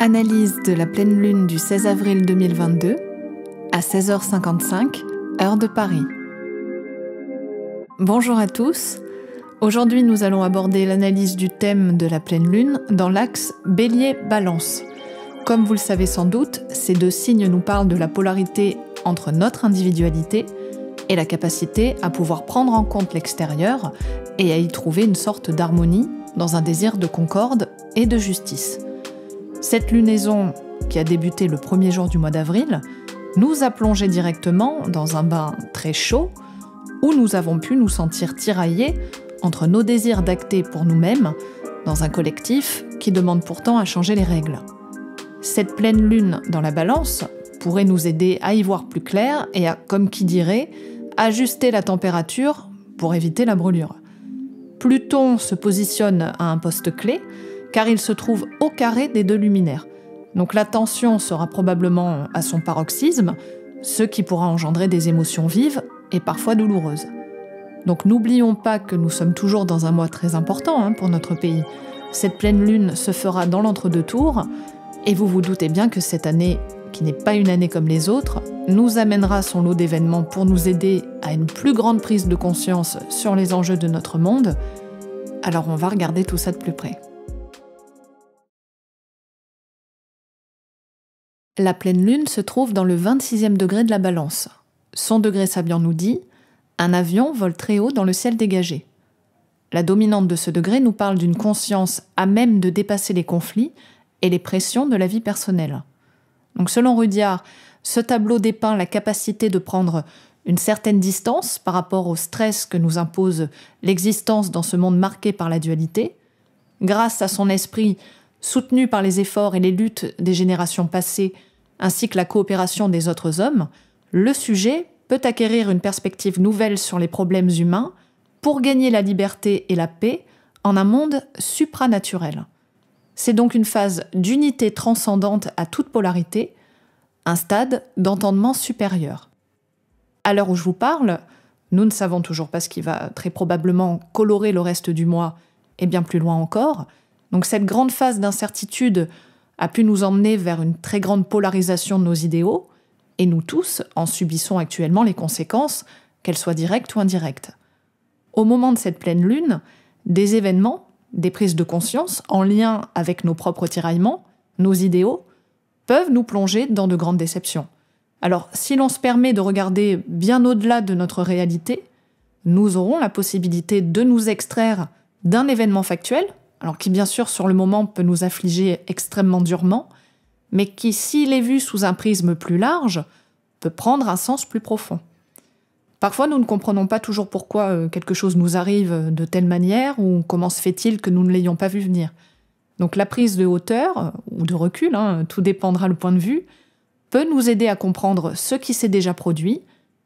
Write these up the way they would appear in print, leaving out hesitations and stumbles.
Analyse de la pleine lune du 16 avril 2022 à 16h55, heure de Paris. Bonjour à tous. Aujourd'hui, nous allons aborder l'analyse du thème de la pleine lune dans l'axe Bélier-Balance. Comme vous le savez sans doute, ces deux signes nous parlent de la polarité entre notre individualité et la capacité à pouvoir prendre en compte l'extérieur et à y trouver une sorte d'harmonie dans un désir de concorde et de justice. Cette lunaison, qui a débuté le premier jour du mois d'avril, nous a plongé directement dans un bain très chaud où nous avons pu nous sentir tiraillés entre nos désirs d'acter pour nous-mêmes dans un collectif qui demande pourtant à changer les règles. Cette pleine lune dans la balance pourrait nous aider à y voir plus clair et à, comme qui dirait, ajuster la température pour éviter la brûlure. Pluton se positionne à un poste clé car il se trouve au carré des deux luminaires. Donc la tension sera probablement à son paroxysme, ce qui pourra engendrer des émotions vives et parfois douloureuses. Donc n'oublions pas que nous sommes toujours dans un mois très important pour notre pays. Cette pleine lune se fera dans l'entre-deux tours, et vous vous doutez bien que cette année, qui n'est pas une année comme les autres, nous amènera son lot d'événements pour nous aider à une plus grande prise de conscience sur les enjeux de notre monde. Alors on va regarder tout ça de plus près. La pleine lune se trouve dans le 26e degré de la balance. Son degré sabian nous dit « Un avion vole très haut dans le ciel dégagé ». La dominante de ce degré nous parle d'une conscience à même de dépasser les conflits et les pressions de la vie personnelle. Donc selon Rudyard, ce tableau dépeint la capacité de prendre une certaine distance par rapport au stress que nous impose l'existence dans ce monde marqué par la dualité. Grâce à son esprit soutenu par les efforts et les luttes des générations passées, ainsi que la coopération des autres hommes, le sujet peut acquérir une perspective nouvelle sur les problèmes humains pour gagner la liberté et la paix en un monde supranaturel. C'est donc une phase d'unité transcendante à toute polarité, un stade d'entendement supérieur. À l'heure où je vous parle, nous ne savons toujours pas ce qui va très probablement colorer le reste du mois et bien plus loin encore. Donc cette grande phase d'incertitude a pu nous emmener vers une très grande polarisation de nos idéaux, et nous tous en subissons actuellement les conséquences, qu'elles soient directes ou indirectes. Au moment de cette pleine lune, des événements, des prises de conscience en lien avec nos propres tiraillements, nos idéaux, peuvent nous plonger dans de grandes déceptions. Alors, si l'on se permet de regarder bien au-delà de notre réalité, nous aurons la possibilité de nous extraire d'un événement factuel, alors qui bien sûr sur le moment peut nous affliger extrêmement durement, mais qui, s'il est vu sous un prisme plus large, peut prendre un sens plus profond. Parfois, nous ne comprenons pas toujours pourquoi quelque chose nous arrive de telle manière ou comment se fait-il que nous ne l'ayons pas vu venir. Donc la prise de hauteur, ou de recul, tout dépendra le point de vue, peut nous aider à comprendre ce qui s'est déjà produit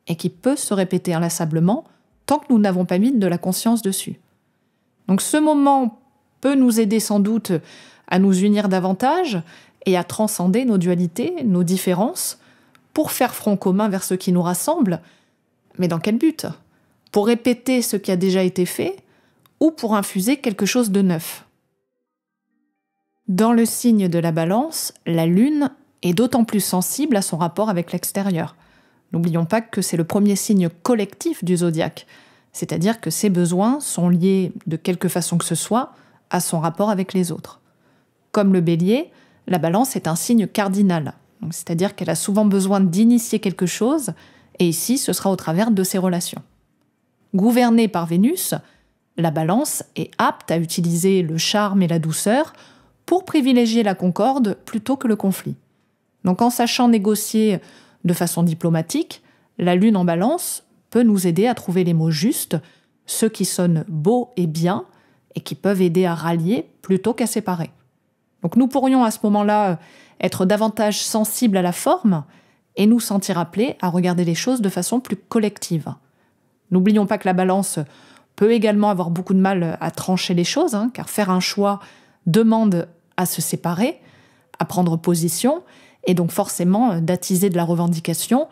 et qui peut se répéter inlassablement tant que nous n'avons pas mis de la conscience dessus. Donc ce moment peut nous aider sans doute à nous unir davantage et à transcender nos dualités, nos différences, pour faire front commun vers ce qui nous rassemble. Mais dans quel but ? Pour répéter ce qui a déjà été fait ou pour infuser quelque chose de neuf ? Dans le signe de la balance, la lune est d'autant plus sensible à son rapport avec l'extérieur. N'oublions pas que c'est le premier signe collectif du zodiaque, c'est-à-dire que ses besoins sont liés de quelque façon que ce soit à son rapport avec les autres. Comme le bélier, la balance est un signe cardinal, c'est-à-dire qu'elle a souvent besoin d'initier quelque chose, et ici ce sera au travers de ses relations. Gouvernée par Vénus, la balance est apte à utiliser le charme et la douceur pour privilégier la concorde plutôt que le conflit. Donc en sachant négocier de façon diplomatique, la lune en balance peut nous aider à trouver les mots justes, ceux qui sonnent beaux et bien, et qui peuvent aider à rallier plutôt qu'à séparer. Donc nous pourrions à ce moment-là être davantage sensibles à la forme et nous sentir appelés à regarder les choses de façon plus collective. N'oublions pas que la balance peut également avoir beaucoup de mal à trancher les choses, car faire un choix demande à se séparer, à prendre position, et donc forcément d'attiser de la revendication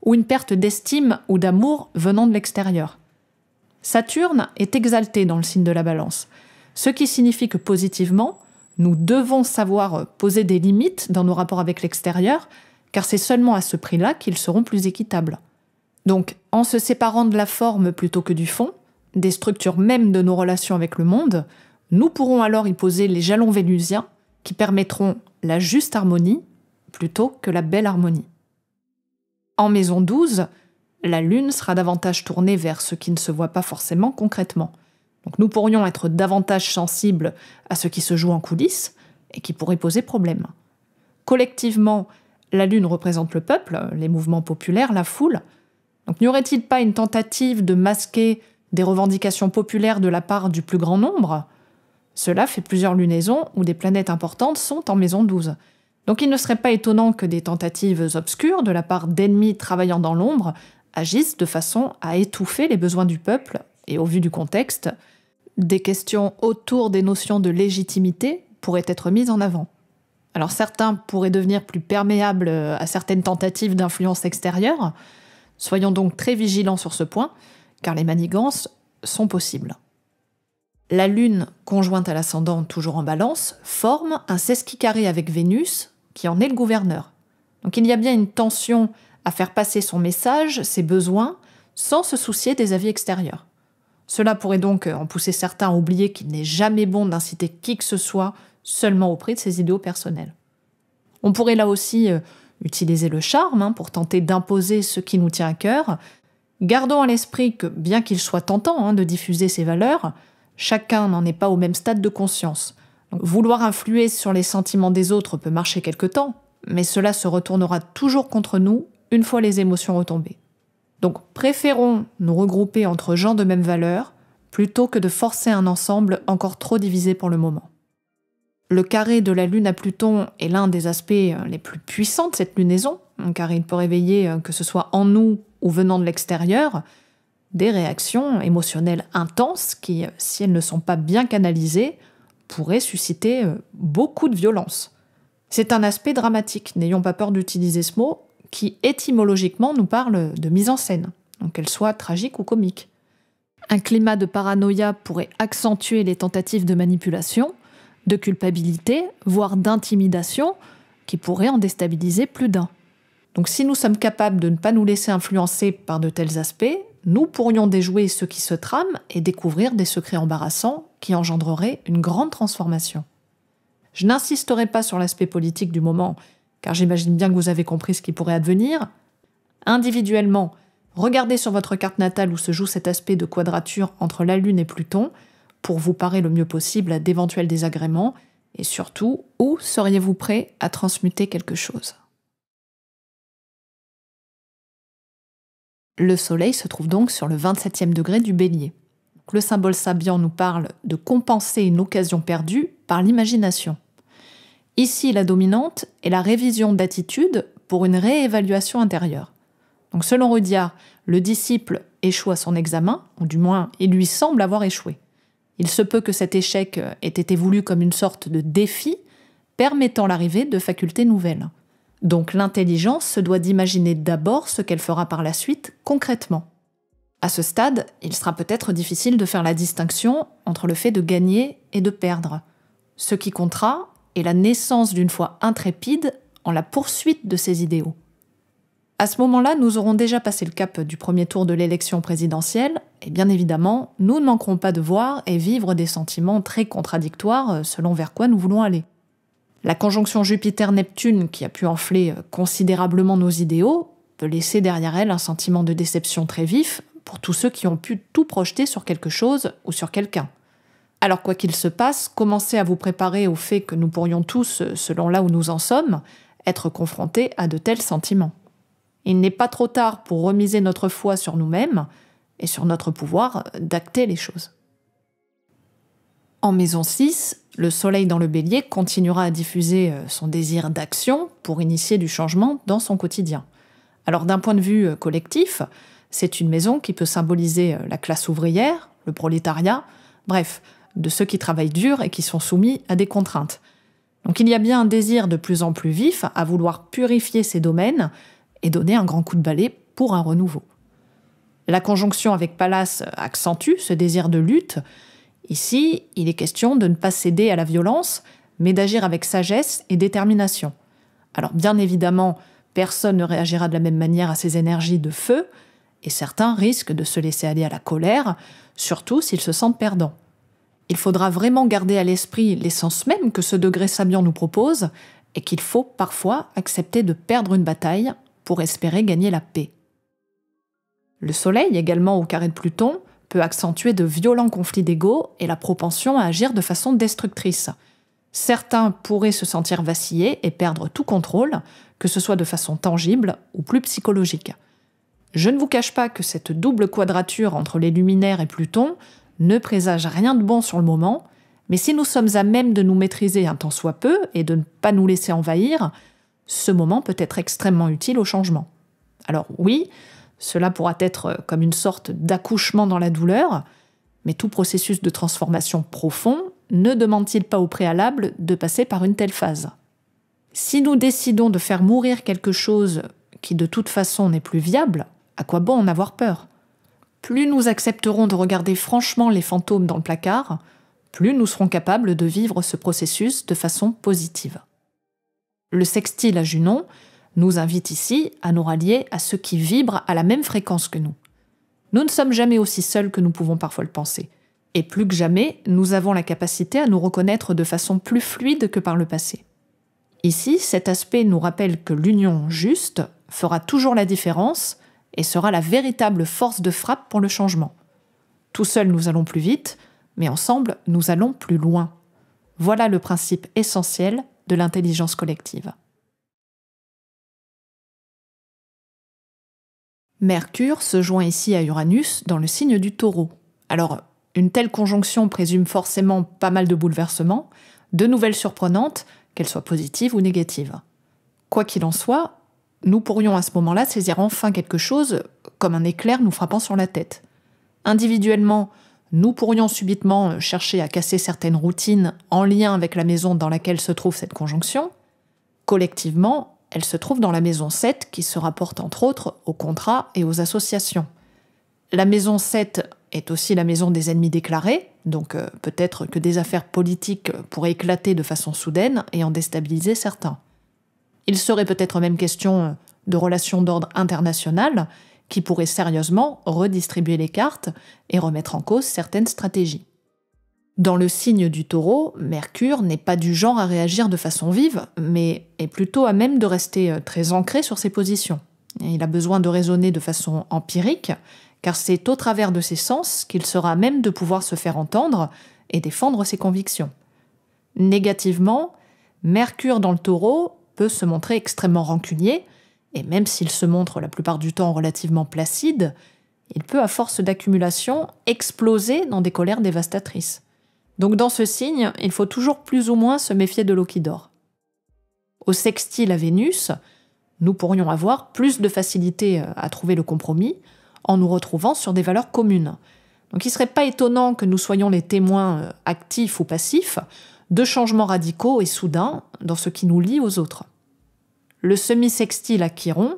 ou une perte d'estime ou d'amour venant de l'extérieur. Saturne est exalté dans le signe de la balance, ce qui signifie que positivement, Nous devons savoir poser des limites dans nos rapports avec l'extérieur, car c'est seulement à ce prix-là qu'ils seront plus équitables. Donc, en se séparant de la forme plutôt que du fond, des structures même de nos relations avec le monde, nous pourrons alors y poser les jalons vénusiens qui permettront la juste harmonie plutôt que la belle harmonie. En maison 12, la Lune sera davantage tournée vers ce qui ne se voit pas forcément concrètement. Donc nous pourrions être davantage sensibles à ce qui se joue en coulisses et qui pourrait poser problème. Collectivement, la Lune représente le peuple, les mouvements populaires, la foule. Donc n'y aurait-il pas une tentative de masquer des revendications populaires de la part du plus grand nombre ? Cela fait plusieurs lunaisons où des planètes importantes sont en maison 12. Donc il ne serait pas étonnant que des tentatives obscures de la part d'ennemis travaillant dans l'ombre agissent de façon à étouffer les besoins du peuple, et au vu du contexte, des questions autour des notions de légitimité pourraient être mises en avant. Alors certains pourraient devenir plus perméables à certaines tentatives d'influence extérieure. Soyons donc très vigilants sur ce point, car les manigances sont possibles. La Lune, conjointe à l'ascendant toujours en Balance, forme un sesquicarré avec Vénus, qui en est le gouverneur. Donc il y a bien une tension à faire passer son message, ses besoins, sans se soucier des avis extérieurs. Cela pourrait donc en pousser certains à oublier qu'il n'est jamais bon d'inciter qui que ce soit seulement au prix de ses idéaux personnels. On pourrait là aussi utiliser le charme pour tenter d'imposer ce qui nous tient à cœur. Gardons à l'esprit que, bien qu'il soit tentant de diffuser ces valeurs, chacun n'en est pas au même stade de conscience. Donc, vouloir influer sur les sentiments des autres peut marcher quelque temps, mais cela se retournera toujours contre nous une fois les émotions retombées. Donc préférons nous regrouper entre gens de même valeur plutôt que de forcer un ensemble encore trop divisé pour le moment. Le carré de la Lune à Pluton est l'un des aspects les plus puissants de cette lunaison, car il peut réveiller, que ce soit en nous ou venant de l'extérieur, des réactions émotionnelles intenses qui, si elles ne sont pas bien canalisées, pourraient susciter beaucoup de violence. C'est un aspect dramatique, n'ayons pas peur d'utiliser ce mot, qui étymologiquement nous parle de mise en scène, donc qu'elle soit tragique ou comique. Un climat de paranoïa pourrait accentuer les tentatives de manipulation, de culpabilité, voire d'intimidation, qui pourraient en déstabiliser plus d'un. Donc si nous sommes capables de ne pas nous laisser influencer par de tels aspects, nous pourrions déjouer ce qui se trame et découvrir des secrets embarrassants qui engendreraient une grande transformation. Je n'insisterai pas sur l'aspect politique du moment, car j'imagine bien que vous avez compris ce qui pourrait advenir. Individuellement, regardez sur votre carte natale où se joue cet aspect de quadrature entre la Lune et Pluton, pour vous parer le mieux possible à d'éventuels désagréments, et surtout, où seriez-vous prêt à transmuter quelque chose ? Le Soleil se trouve donc sur le 27e degré du Bélier. Le symbole sabian nous parle de compenser une occasion perdue par l'imagination. Ici, la dominante est la révision d'attitude pour une réévaluation intérieure. Donc, selon Rudyard, le disciple échoue à son examen, ou du moins, il lui semble avoir échoué. Il se peut que cet échec ait été voulu comme une sorte de défi, permettant l'arrivée de facultés nouvelles. Donc, l'intelligence se doit d'imaginer d'abord ce qu'elle fera par la suite, concrètement. À ce stade, il sera peut-être difficile de faire la distinction entre le fait de gagner et de perdre. Ce qui comptera est la naissance d'une foi intrépide en la poursuite de ses idéaux. À ce moment-là, nous aurons déjà passé le cap du premier tour de l'élection présidentielle, et bien évidemment, nous ne manquerons pas de voir et vivre des sentiments très contradictoires selon vers quoi nous voulons aller. La conjonction Jupiter-Neptune, qui a pu enfler considérablement nos idéaux, peut laisser derrière elle un sentiment de déception très vif pour tous ceux qui ont pu tout projeter sur quelque chose ou sur quelqu'un. Alors quoi qu'il se passe, commencez à vous préparer au fait que nous pourrions tous, selon là où nous en sommes, être confrontés à de tels sentiments. Il n'est pas trop tard pour remiser notre foi sur nous-mêmes et sur notre pouvoir d'acter les choses. En maison 6, le Soleil dans le Bélier continuera à diffuser son désir d'action pour initier du changement dans son quotidien. Alors d'un point de vue collectif, c'est une maison qui peut symboliser la classe ouvrière, le prolétariat, bref, de ceux qui travaillent dur et qui sont soumis à des contraintes. Donc il y a bien un désir de plus en plus vif à vouloir purifier ces domaines et donner un grand coup de balai pour un renouveau. La conjonction avec Pallas accentue ce désir de lutte. Ici, il est question de ne pas céder à la violence, mais d'agir avec sagesse et détermination. Alors bien évidemment, personne ne réagira de la même manière à ces énergies de feu, et certains risquent de se laisser aller à la colère, surtout s'ils se sentent perdants. Il faudra vraiment garder à l'esprit l'essence même que ce degré Sabian nous propose, et qu'il faut parfois accepter de perdre une bataille pour espérer gagner la paix. Le Soleil, également au carré de Pluton, peut accentuer de violents conflits d'ego et la propension à agir de façon destructrice. Certains pourraient se sentir vaciller et perdre tout contrôle, que ce soit de façon tangible ou plus psychologique. Je ne vous cache pas que cette double quadrature entre les luminaires et Pluton ne présage rien de bon sur le moment, mais si nous sommes à même de nous maîtriser un tant soit peu et de ne pas nous laisser envahir, ce moment peut être extrêmement utile au changement. Alors oui, cela pourra être comme une sorte d'accouchement dans la douleur, mais tout processus de transformation profond ne demande-t-il pas au préalable de passer par une telle phase ? Si nous décidons de faire mourir quelque chose qui de toute façon n'est plus viable, à quoi bon en avoir peur ? Plus nous accepterons de regarder franchement les fantômes dans le placard, plus nous serons capables de vivre ce processus de façon positive. Le sextile à Junon nous invite ici à nous rallier à ceux qui vibrent à la même fréquence que nous. Nous ne sommes jamais aussi seuls que nous pouvons parfois le penser. Et plus que jamais, nous avons la capacité à nous reconnaître de façon plus fluide que par le passé. Ici, cet aspect nous rappelle que l'union juste fera toujours la différence et sera la véritable force de frappe pour le changement. Tout seuls, nous allons plus vite, mais ensemble, nous allons plus loin. Voilà le principe essentiel de l'intelligence collective. Mercure se joint ici à Uranus dans le signe du Taureau. Alors, une telle conjonction présume forcément pas mal de bouleversements, de nouvelles surprenantes, qu'elles soient positives ou négatives. Quoi qu'il en soit, nous pourrions à ce moment-là saisir enfin quelque chose comme un éclair nous frappant sur la tête. Individuellement, nous pourrions subitement chercher à casser certaines routines en lien avec la maison dans laquelle se trouve cette conjonction. Collectivement, elle se trouve dans la maison 7 qui se rapporte entre autres aux contrats et aux associations. La maison 7 est aussi la maison des ennemis déclarés, donc peut-être que des affaires politiques pourraient éclater de façon soudaine et en déstabiliser certains. Il serait peut-être même question de relations d'ordre international qui pourraient sérieusement redistribuer les cartes et remettre en cause certaines stratégies. Dans le signe du Taureau, Mercure n'est pas du genre à réagir de façon vive, mais est plutôt à même de rester très ancré sur ses positions. Il a besoin de raisonner de façon empirique, car c'est au travers de ses sens qu'il sera à même de pouvoir se faire entendre et défendre ses convictions. Négativement, Mercure dans le Taureau peut se montrer extrêmement rancunier, et même s'il se montre la plupart du temps relativement placide, il peut, à force d'accumulation, exploser dans des colères dévastatrices. Donc dans ce signe, il faut toujours plus ou moins se méfier de l'eau qui dort. Au sextile à Vénus, nous pourrions avoir plus de facilité à trouver le compromis en nous retrouvant sur des valeurs communes. Donc il ne serait pas étonnant que nous soyons les témoins actifs ou passifs de changements radicaux et soudains dans ce qui nous lie aux autres. Le semi-sextile à Chiron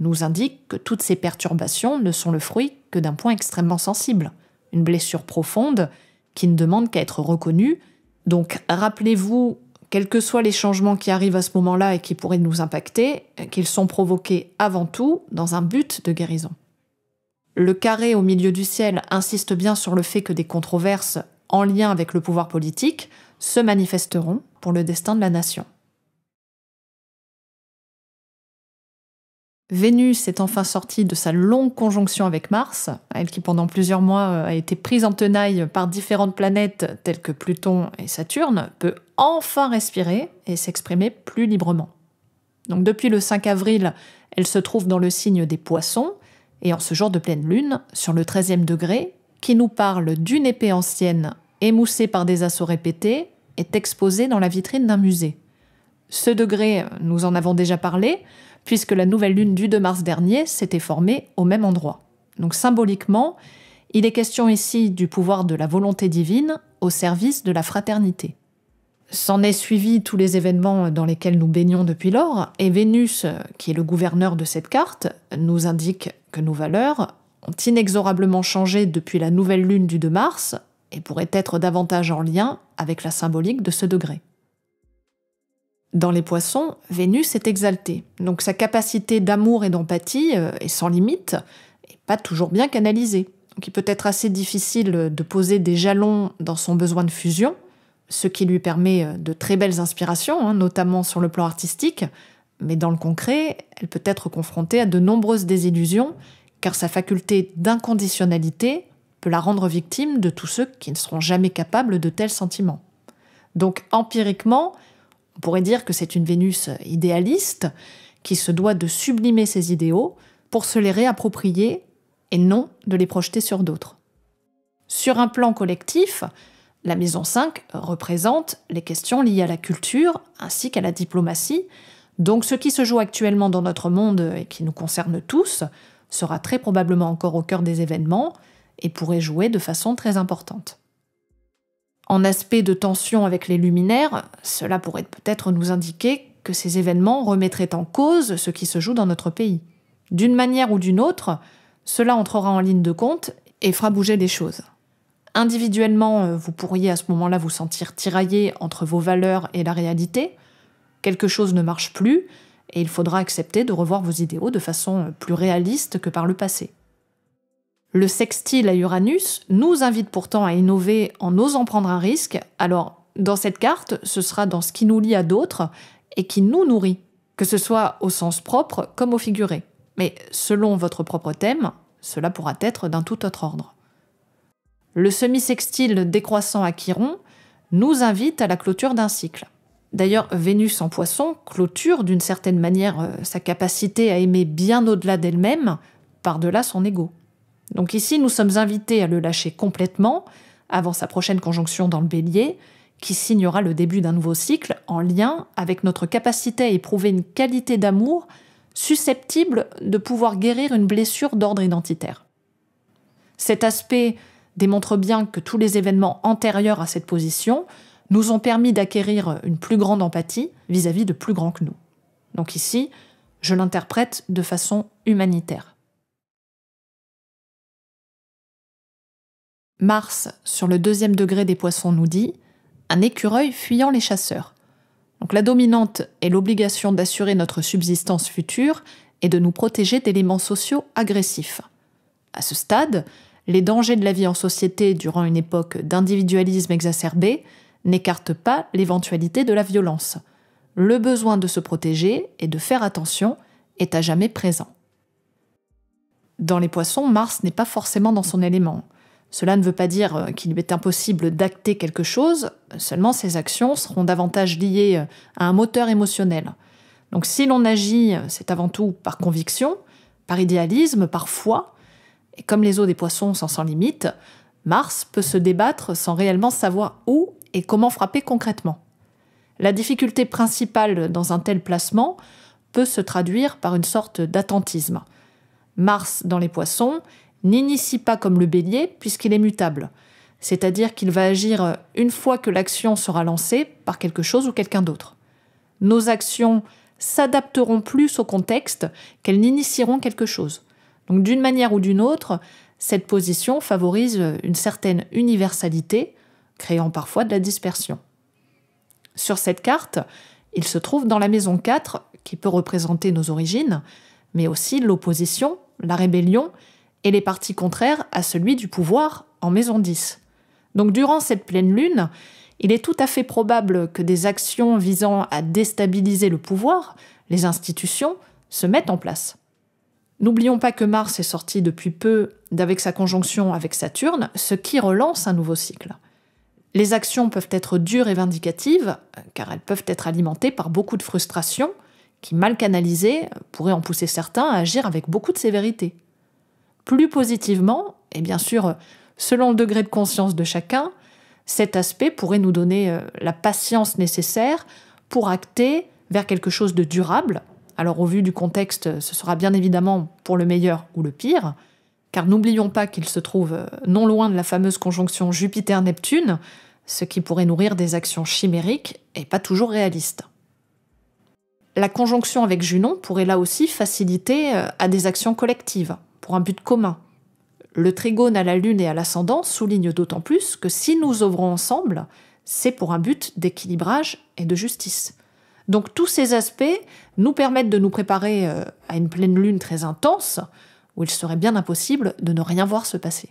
nous indique que toutes ces perturbations ne sont le fruit que d'un point extrêmement sensible, une blessure profonde qui ne demande qu'à être reconnue. Donc rappelez-vous, quels que soient les changements qui arrivent à ce moment-là et qui pourraient nous impacter, qu'ils sont provoqués avant tout dans un but de guérison. Le carré au milieu du ciel insiste bien sur le fait que des controverses en lien avec le pouvoir politique se manifesteront pour le destin de la nation. Vénus est enfin sortie de sa longue conjonction avec Mars, elle qui pendant plusieurs mois a été prise en tenaille par différentes planètes telles que Pluton et Saturne, peut enfin respirer et s'exprimer plus librement. Donc depuis le 5 avril, elle se trouve dans le signe des Poissons, et en ce jour de pleine lune, sur le 13e degré, qui nous parle d'une épée ancienne, émoussée par des assauts répétés, est exposée dans la vitrine d'un musée. Ce degré, nous en avons déjà parlé, puisque la nouvelle lune du 2 mars dernier s'était formée au même endroit. Donc symboliquement, il est question ici du pouvoir de la volonté divine au service de la fraternité. S'en est suivi tous les événements dans lesquels nous baignons depuis lors, et Vénus, qui est le gouverneur de cette carte, nous indique que nos valeurs ont inexorablement changé depuis la nouvelle lune du 2 mars et pourraient être davantage en lien avec la symbolique de ce degré. Dans les Poissons, Vénus est exaltée, donc sa capacité d'amour et d'empathie est sans limite et pas toujours bien canalisée. Donc il peut être assez difficile de poser des jalons dans son besoin de fusion, ce qui lui permet de très belles inspirations, notamment sur le plan artistique, mais dans le concret, elle peut être confrontée à de nombreuses désillusions, car sa faculté d'inconditionnalité peut la rendre victime de tous ceux qui ne seront jamais capables de tels sentiments. Donc empiriquement, on pourrait dire que c'est une Vénus idéaliste qui se doit de sublimer ses idéaux pour se les réapproprier et non de les projeter sur d'autres. Sur un plan collectif, la maison 5 représente les questions liées à la culture ainsi qu'à la diplomatie, donc ce qui se joue actuellement dans notre monde et qui nous concerne tous sera très probablement encore au cœur des événements et pourrait jouer de façon très importante. En aspect de tension avec les luminaires, cela pourrait peut-être nous indiquer que ces événements remettraient en cause ce qui se joue dans notre pays. D'une manière ou d'une autre, cela entrera en ligne de compte et fera bouger les choses. Individuellement, vous pourriez à ce moment-là vous sentir tiraillé entre vos valeurs et la réalité. Quelque chose ne marche plus et il faudra accepter de revoir vos idéaux de façon plus réaliste que par le passé. Le sextile à Uranus nous invite pourtant à innover en osant prendre un risque. Alors, dans cette carte, ce sera dans ce qui nous lie à d'autres et qui nous nourrit, que ce soit au sens propre comme au figuré. Mais selon votre propre thème, cela pourra être d'un tout autre ordre. Le semi-sextile décroissant à Chiron nous invite à la clôture d'un cycle. D'ailleurs, Vénus en Poisson clôture d'une certaine manière sa capacité à aimer bien au-delà d'elle-même, par-delà son ego. Donc ici, nous sommes invités à le lâcher complètement avant sa prochaine conjonction dans le Bélier, qui signera le début d'un nouveau cycle en lien avec notre capacité à éprouver une qualité d'amour susceptible de pouvoir guérir une blessure d'ordre identitaire. Cet aspect démontre bien que tous les événements antérieurs à cette position nous ont permis d'acquérir une plus grande empathie vis-à-vis de plus grands que nous. Donc ici, je l'interprète de façon humanitaire. Mars, sur le 2e degré des Poissons, nous dit « un écureuil fuyant les chasseurs ». Donc la dominante est l'obligation d'assurer notre subsistance future et de nous protéger d'éléments sociaux agressifs. À ce stade, les dangers de la vie en société durant une époque d'individualisme exacerbé n'écartent pas l'éventualité de la violence. Le besoin de se protéger et de faire attention est à jamais présent. Dans les Poissons, Mars n'est pas forcément dans son élément. Cela ne veut pas dire qu'il est impossible d'acter quelque chose, seulement ces actions seront davantage liées à un moteur émotionnel. Donc si l'on agit, c'est avant tout par conviction, par idéalisme, par foi, et comme les eaux des Poissons sont sans limite, Mars peut se débattre sans réellement savoir où et comment frapper concrètement. La difficulté principale dans un tel placement peut se traduire par une sorte d'attentisme. Mars dans les Poissons n'initie pas comme le Bélier puisqu'il est mutable, c'est-à-dire qu'il va agir une fois que l'action sera lancée par quelque chose ou quelqu'un d'autre. Nos actions s'adapteront plus au contexte qu'elles n'initieront quelque chose. Donc d'une manière ou d'une autre, cette position favorise une certaine universalité, créant parfois de la dispersion. Sur cette carte, il se trouve dans la maison 4, qui peut représenter nos origines, mais aussi l'opposition, la rébellion, et les parties contraires à celui du pouvoir en maison 10. Donc durant cette pleine lune, il est tout à fait probable que des actions visant à déstabiliser le pouvoir, les institutions, se mettent en place. N'oublions pas que Mars est sorti depuis peu d'avec sa conjonction avec Saturne, ce qui relance un nouveau cycle. Les actions peuvent être dures et vindicatives, car elles peuvent être alimentées par beaucoup de frustration, qui, mal canalisées, pourraient en pousser certains à agir avec beaucoup de sévérité. Plus positivement, et bien sûr selon le degré de conscience de chacun, cet aspect pourrait nous donner la patience nécessaire pour acter vers quelque chose de durable. Alors au vu du contexte, ce sera bien évidemment pour le meilleur ou le pire, car n'oublions pas qu'il se trouve non loin de la fameuse conjonction Jupiter-Neptune, ce qui pourrait nourrir des actions chimériques et pas toujours réalistes. La conjonction avec Junon pourrait là aussi faciliter à des actions collectives, pour un but commun. Le trigone à la Lune et à l'ascendant souligne d'autant plus que si nous œuvrons ensemble, c'est pour un but d'équilibrage et de justice. Donc tous ces aspects nous permettent de nous préparer à une pleine lune très intense, où il serait bien impossible de ne rien voir se passer.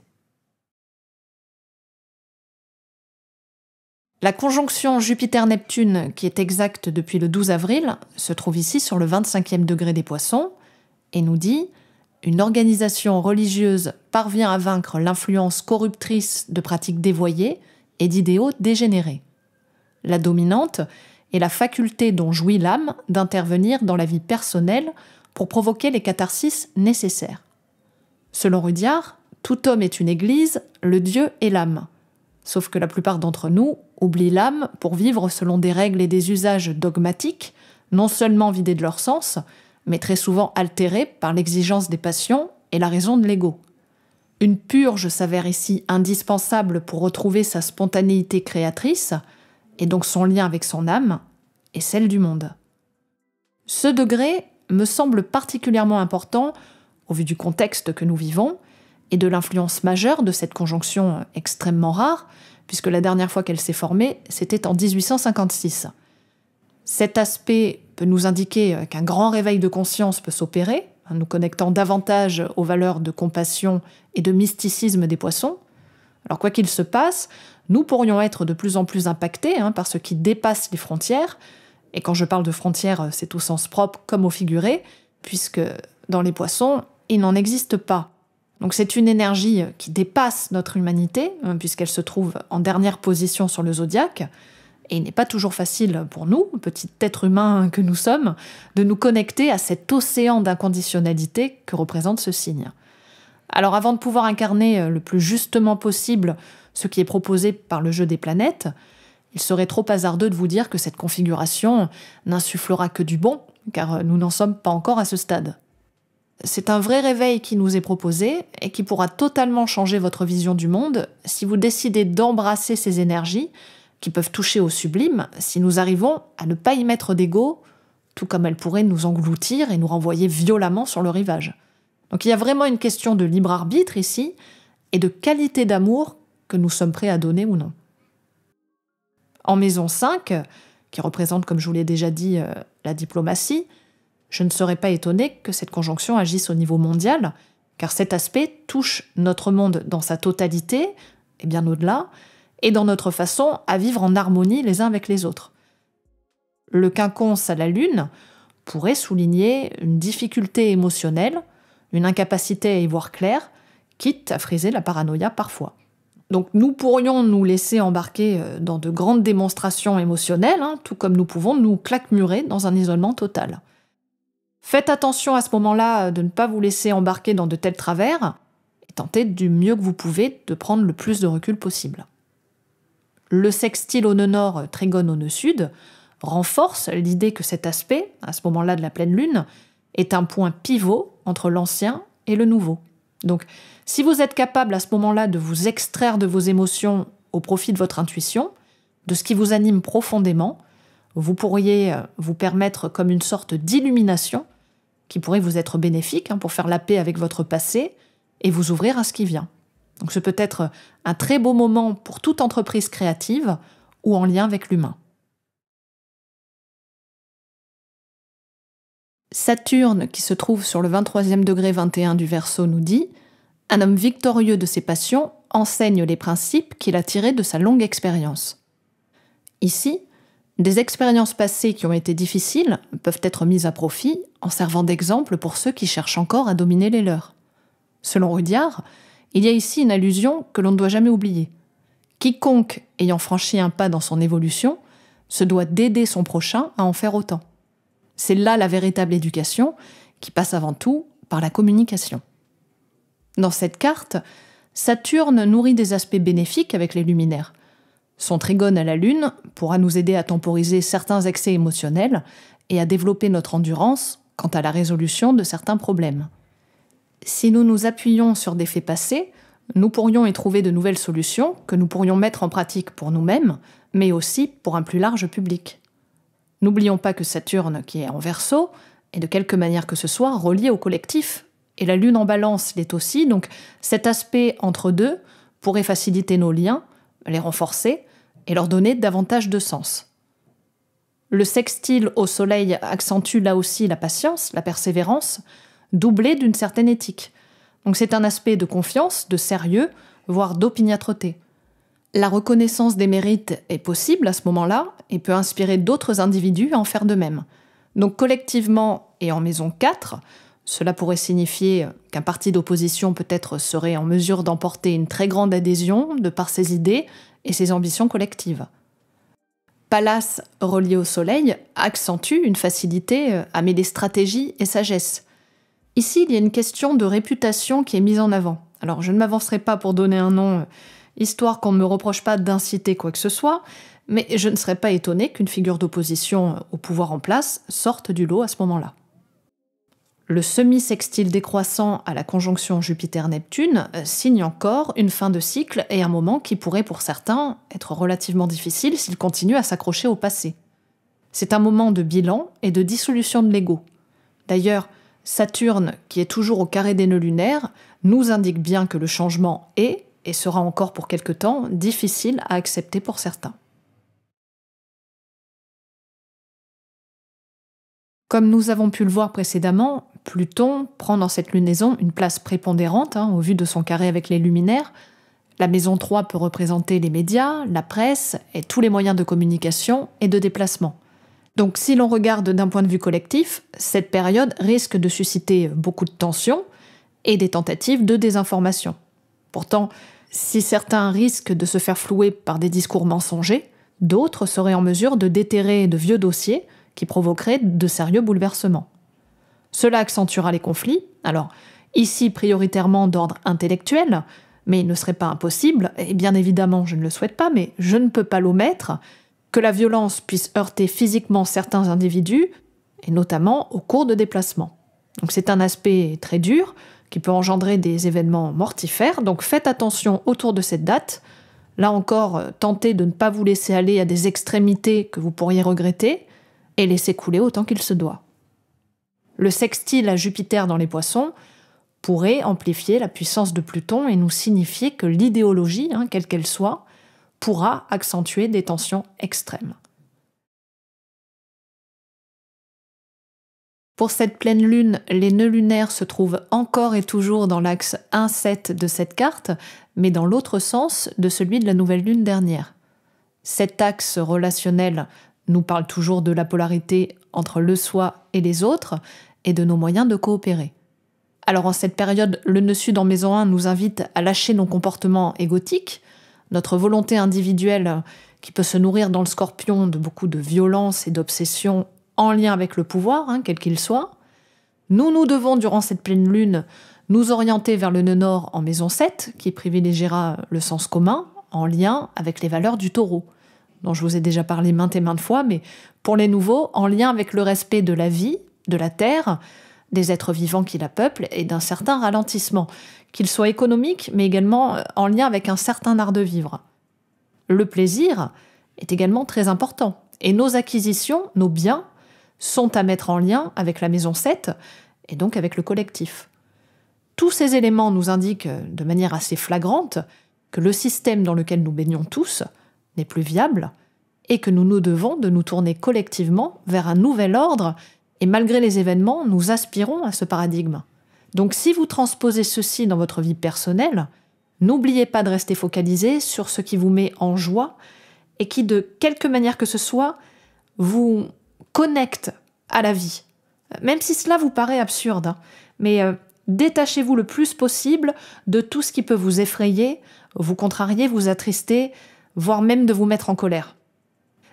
La conjonction Jupiter-Neptune, qui est exacte depuis le 12 avril, se trouve ici sur le 25e degré des Poissons, et nous dit « Une organisation religieuse parvient à vaincre l'influence corruptrice de pratiques dévoyées et d'idéaux dégénérés. La dominante est la faculté dont jouit l'âme d'intervenir dans la vie personnelle pour provoquer les catharsis nécessaires. Selon Rudyard, tout homme est une église, le Dieu est l'âme. Sauf que la plupart d'entre nous oublient l'âme pour vivre selon des règles et des usages dogmatiques, non seulement vidés de leur sens, mais très souvent altérés par l'exigence des passions et la raison de l'ego. Une purge s'avère ici indispensable pour retrouver sa spontanéité créatrice, et donc son lien avec son âme, et celle du monde. Ce degré me semble particulièrement important au vu du contexte que nous vivons, et de l'influence majeure de cette conjonction extrêmement rare, puisque la dernière fois qu'elle s'est formée, c'était en 1856. Cet aspect peut nous indiquer qu'un grand réveil de conscience peut s'opérer, nous connectant davantage aux valeurs de compassion et de mysticisme des Poissons. Alors quoi qu'il se passe, nous pourrions être de plus en plus impactés par ce qui dépasse les frontières, et quand je parle de frontières, c'est au sens propre comme au figuré, puisque dans les Poissons, il n'en existe pas. Donc c'est une énergie qui dépasse notre humanité, puisqu'elle se trouve en dernière position sur le zodiaque, et il n'est pas toujours facile pour nous, petits êtres humains que nous sommes, de nous connecter à cet océan d'inconditionnalité que représente ce signe. Alors avant de pouvoir incarner le plus justement possible ce qui est proposé par le jeu des planètes, il serait trop hasardeux de vous dire que cette configuration n'insufflera que du bon, car nous n'en sommes pas encore à ce stade. C'est un vrai réveil qui nous est proposé et qui pourra totalement changer votre vision du monde si vous décidez d'embrasser ces énergies qui peuvent toucher au sublime si nous arrivons à ne pas y mettre d'ego, tout comme elles pourraient nous engloutir et nous renvoyer violemment sur le rivage. Donc il y a vraiment une question de libre arbitre ici et de qualité d'amour que nous sommes prêts à donner ou non. En maison 5, qui représente, comme je vous l'ai déjà dit, la diplomatie, je ne serais pas étonnée que cette conjonction agisse au niveau mondial, car cet aspect touche notre monde dans sa totalité, et bien au-delà, et dans notre façon à vivre en harmonie les uns avec les autres. Le quinconce à la Lune pourrait souligner une difficulté émotionnelle, une incapacité à y voir clair, quitte à friser la paranoïa parfois. Donc nous pourrions nous laisser embarquer dans de grandes démonstrations émotionnelles, tout comme nous pouvons nous claquemurer dans un isolement total. Faites attention à ce moment-là de ne pas vous laisser embarquer dans de tels travers et tentez du mieux que vous pouvez de prendre le plus de recul possible. Le sextile au nœud nord, trigone au nœud sud, renforce l'idée que cet aspect, à ce moment-là de la pleine lune, est un point pivot entre l'ancien et le nouveau. Donc, si vous êtes capable à ce moment-là de vous extraire de vos émotions au profit de votre intuition, de ce qui vous anime profondément, vous pourriez vous permettre comme une sorte d'illumination qui pourrait vous être bénéfique pour faire la paix avec votre passé et vous ouvrir à ce qui vient. Donc ce peut être un très beau moment pour toute entreprise créative ou en lien avec l'humain. Saturne, qui se trouve sur le 23e degré 21 du Verseau, nous dit « Un homme victorieux de ses passions enseigne les principes qu'il a tirés de sa longue expérience. » Ici, des expériences passées qui ont été difficiles peuvent être mises à profit en servant d'exemple pour ceux qui cherchent encore à dominer les leurs. Selon Rudyard, il y a ici une allusion que l'on ne doit jamais oublier. Quiconque ayant franchi un pas dans son évolution se doit d'aider son prochain à en faire autant. C'est là la véritable éducation qui passe avant tout par la communication. Dans cette carte, Saturne nourrit des aspects bénéfiques avec les luminaires. Son trigone à la Lune pourra nous aider à temporiser certains excès émotionnels et à développer notre endurance quant à la résolution de certains problèmes. Si nous nous appuyons sur des faits passés, nous pourrions y trouver de nouvelles solutions que nous pourrions mettre en pratique pour nous-mêmes, mais aussi pour un plus large public. N'oublions pas que Saturne, qui est en Verseau, est de quelque manière que ce soit relié au collectif, et la Lune en Balance l'est aussi, donc cet aspect entre deux pourrait faciliter nos liens, les renforcer et leur donner davantage de sens. Le sextile au soleil accentue là aussi la patience, la persévérance, doublée d'une certaine éthique. Donc c'est un aspect de confiance, de sérieux, voire d'opiniâtreté. La reconnaissance des mérites est possible à ce moment-là et peut inspirer d'autres individus à en faire de même. Donc collectivement et en maison 4, cela pourrait signifier qu'un parti d'opposition peut-être serait en mesure d'emporter une très grande adhésion de par ses idées et ses ambitions collectives. Pallas, relié au soleil, accentue une facilité à mêler stratégie et sagesse. Ici, il y a une question de réputation qui est mise en avant. Alors, je ne m'avancerai pas pour donner un nom, histoire qu'on ne me reproche pas d'inciter quoi que ce soit, mais je ne serais pas étonnée qu'une figure d'opposition au pouvoir en place sorte du lot à ce moment-là. Le semi-sextile décroissant à la conjonction Jupiter-Neptune signe encore une fin de cycle et un moment qui pourrait pour certains être relativement difficile s'ils continuent à s'accrocher au passé. C'est un moment de bilan et de dissolution de l'ego. D'ailleurs, Saturne, qui est toujours au carré des nœuds lunaires, nous indique bien que le changement est, et sera encore pour quelque temps, difficile à accepter pour certains. Comme nous avons pu le voir précédemment, Pluton prend dans cette lunaison une place prépondérante au vu de son carré avec les luminaires. La maison 3 peut représenter les médias, la presse et tous les moyens de communication et de déplacement. Donc si l'on regarde d'un point de vue collectif, cette période risque de susciter beaucoup de tensions et des tentatives de désinformation. Pourtant, si certains risquent de se faire flouer par des discours mensongers, d'autres seraient en mesure de déterrer de vieux dossiers qui provoqueraient de sérieux bouleversements. Cela accentuera les conflits, alors ici prioritairement d'ordre intellectuel, mais il ne serait pas impossible, et bien évidemment je ne le souhaite pas, mais je ne peux pas l'omettre, que la violence puisse heurter physiquement certains individus, et notamment au cours de déplacements. Donc c'est un aspect très dur, qui peut engendrer des événements mortifères, donc faites attention autour de cette date. Là encore, tentez de ne pas vous laisser aller à des extrémités que vous pourriez regretter, et laissez couler autant qu'il se doit. Le sextile à Jupiter dans les Poissons pourrait amplifier la puissance de Pluton et nous signifier que l'idéologie, quelle qu'elle soit, pourra accentuer des tensions extrêmes. Pour cette pleine lune, les nœuds lunaires se trouvent encore et toujours dans l'axe 1-7 de cette carte, mais dans l'autre sens de celui de la nouvelle lune dernière. Cet axe relationnel nous parle toujours de la polarité entre le soi et les autres, et de nos moyens de coopérer. Alors en cette période, le nœud sud en maison 1 nous invite à lâcher nos comportements égotiques, notre volonté individuelle qui peut se nourrir dans le Scorpion de beaucoup de violence et d'obsession en lien avec le pouvoir, quel qu'il soit. Nous devons, durant cette pleine lune, nous orienter vers le nœud nord en maison 7, qui privilégiera le sens commun, en lien avec les valeurs du Taureau, dont je vous ai déjà parlé maintes et maintes fois, mais pour les nouveaux, en lien avec le respect de la vie, de la Terre, des êtres vivants qui la peuplent et d'un certain ralentissement, qu'il soit économique, mais également en lien avec un certain art de vivre. Le plaisir est également très important, et nos acquisitions, nos biens, sont à mettre en lien avec la maison 7, et donc avec le collectif. Tous ces éléments nous indiquent de manière assez flagrante que le système dans lequel nous baignons tous n'est plus viable, et que nous nous devons de nous tourner collectivement vers un nouvel ordre. Et malgré les événements, nous aspirons à ce paradigme. Donc si vous transposez ceci dans votre vie personnelle, n'oubliez pas de rester focalisé sur ce qui vous met en joie et qui, de quelque manière que ce soit, vous connecte à la vie. Même si cela vous paraît absurde, mais détachez-vous le plus possible de tout ce qui peut vous effrayer, vous contrarier, vous attrister, voire même de vous mettre en colère.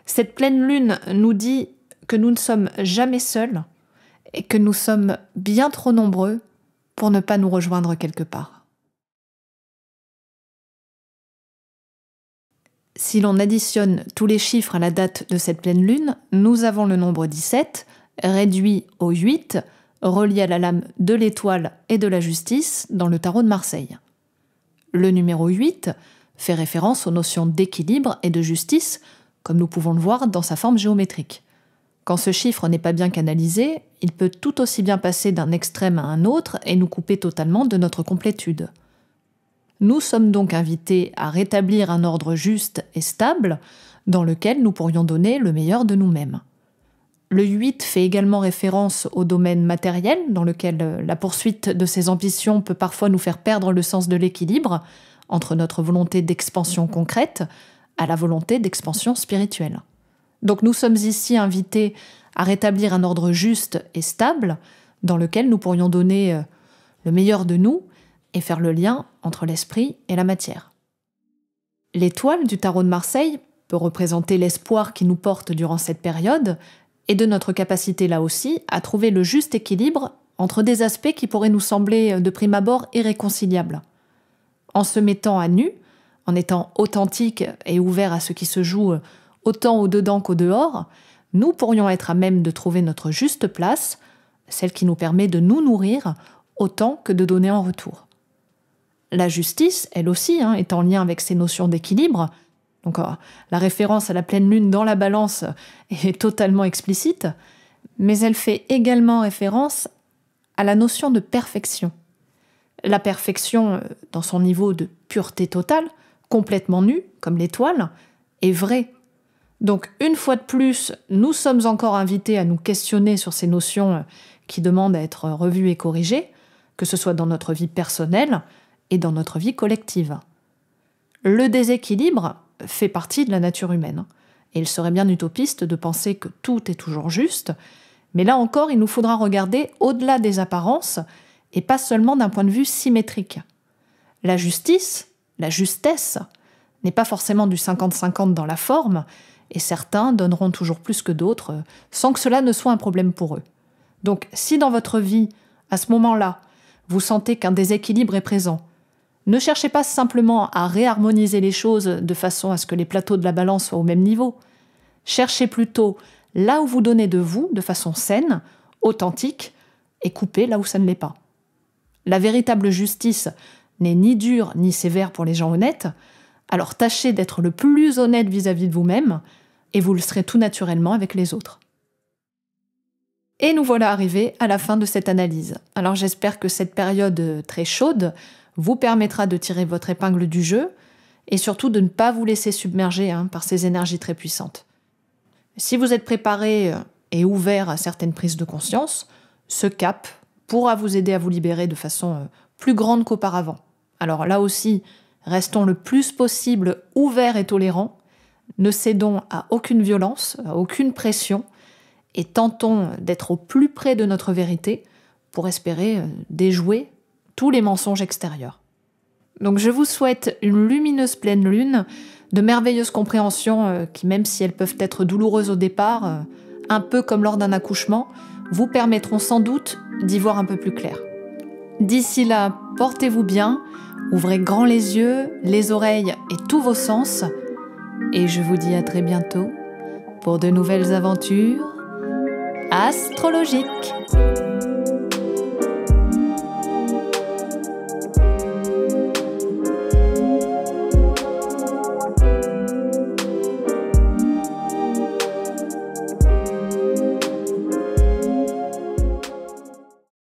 Cette pleine lune nous dit que nous ne sommes jamais seuls et que nous sommes bien trop nombreux pour ne pas nous rejoindre quelque part. Si l'on additionne tous les chiffres à la date de cette pleine lune, nous avons le nombre 17, réduit au 8, relié à la lame de l'étoile et de la justice dans le tarot de Marseille. Le numéro 8 fait référence aux notions d'équilibre et de justice, comme nous pouvons le voir dans sa forme géométrique. Quand ce chiffre n'est pas bien canalisé, il peut tout aussi bien passer d'un extrême à un autre et nous couper totalement de notre complétude. Nous sommes donc invités à rétablir un ordre juste et stable dans lequel nous pourrions donner le meilleur de nous-mêmes. Le 8 fait également référence au domaine matériel, dans lequel la poursuite de ses ambitions peut parfois nous faire perdre le sens de l'équilibre entre notre volonté d'expansion concrète à la volonté d'expansion spirituelle. Donc nous sommes ici invités à rétablir un ordre juste et stable dans lequel nous pourrions donner le meilleur de nous et faire le lien entre l'esprit et la matière. L'étoile du tarot de Marseille peut représenter l'espoir qui nous porte durant cette période et de notre capacité là aussi à trouver le juste équilibre entre des aspects qui pourraient nous sembler de prime abord irréconciliables. En se mettant à nu, en étant authentique et ouvert à ce qui se joue autant au dedans qu'au dehors, nous pourrions être à même de trouver notre juste place, celle qui nous permet de nous nourrir autant que de donner en retour. La justice, elle aussi, est en lien avec ces notions d'équilibre. Donc la référence à la pleine lune dans la balance est totalement explicite, mais elle fait également référence à la notion de perfection. La perfection, dans son niveau de pureté totale, complètement nue, comme l'étoile, est vraie. Donc une fois de plus, nous sommes encore invités à nous questionner sur ces notions qui demandent à être revues et corrigées, que ce soit dans notre vie personnelle et dans notre vie collective. Le déséquilibre fait partie de la nature humaine. Et il serait bien utopiste de penser que tout est toujours juste, mais là encore, il nous faudra regarder au-delà des apparences et pas seulement d'un point de vue symétrique. La justice, la justesse, n'est pas forcément du 50-50 dans la forme, et certains donneront toujours plus que d'autres, sans que cela ne soit un problème pour eux. Donc, si dans votre vie, à ce moment-là, vous sentez qu'un déséquilibre est présent, ne cherchez pas simplement à réharmoniser les choses de façon à ce que les plateaux de la balance soient au même niveau. Cherchez plutôt là où vous donnez de vous, de façon saine, authentique, et coupez là où ça ne l'est pas. La véritable justice n'est ni dure ni sévère pour les gens honnêtes, alors tâchez d'être le plus honnête vis-à-vis de vous-même, et vous le serez tout naturellement avec les autres. Et nous voilà arrivés à la fin de cette analyse. Alors j'espère que cette période très chaude vous permettra de tirer votre épingle du jeu et surtout de ne pas vous laisser submerger par ces énergies très puissantes. Si vous êtes préparé et ouvert à certaines prises de conscience, ce cap pourra vous aider à vous libérer de façon plus grande qu'auparavant. Alors là aussi, restons le plus possible ouverts et tolérants, ne cédons à aucune violence, à aucune pression, et tentons d'être au plus près de notre vérité pour espérer déjouer tous les mensonges extérieurs. Donc je vous souhaite une lumineuse pleine lune, de merveilleuses compréhensions qui, même si elles peuvent être douloureuses au départ, un peu comme lors d'un accouchement, vous permettront sans doute d'y voir un peu plus clair. D'ici là, portez-vous bien, ouvrez grand les yeux, les oreilles et tous vos sens, et je vous dis à très bientôt pour de nouvelles aventures astrologiques.